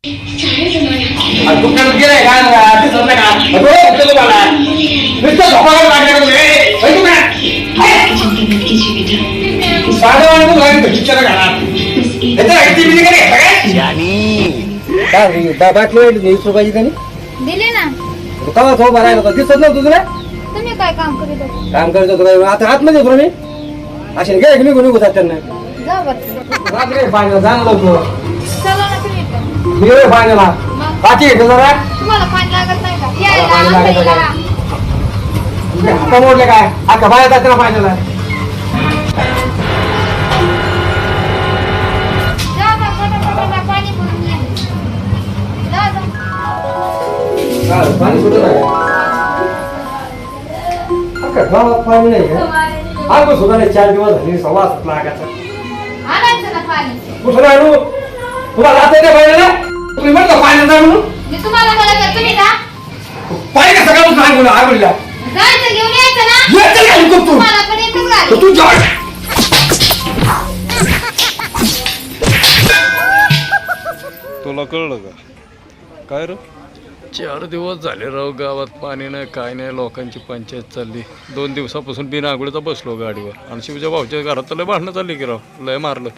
दुकानात गेलाय का दिसत नाही का तुम्हाला नुसतं झोपायला लागले बाटली 20 रुपयाची त्यांनी दिले ना. कवा तो भरायला होता दिसत नव्हतं तुला तुम्ही काय काम करीत होते? काम करत होतो काय आता आतमध्ये होतो मी असे गेले निघून निघू जात त्यांना जा बरं. रात्री पाण्याला जाणं लवकर चला ना तुम्ही पण. मी पाण्याला बाकी येतो जरा तुम्हाला पाणी लागत नाही का? पाणी लागत यायला नाही. हाता मोडले काय आता बाहेर जाते ना पाण्याला जा बा, पटापटा पाणी भरून घ्या. जा, जा. पाणी कुठं नाही गावात पाणी नाही का आज सुद्धा नाही 4 दिवस झाले 7:15 लागायचा आणायचं ना पाणी. कुठं आणू तुला जाते का पाण्याला तुम्ही म्हणता पाण्याला जा म्हणून मी तुम्हाला म्हणत आहे, तुम्ही जा. पाणी का सगळं सांगू आवडला जायचं घेऊन यायचं ना. येते का तू तुम्हाला पण एकच गाडी. तू जा तुला कळलं का काय रे 4 दिवस झाले राव गावात पाणी नाही काय नाही लोकांची पंचायत चालली 2 दिवसापासून बिना आंघोळीचा बसलो गाडीवर आणि शिवच्या भाऊच्या घरात तर लय भांडणं चालली की राव लय मारलं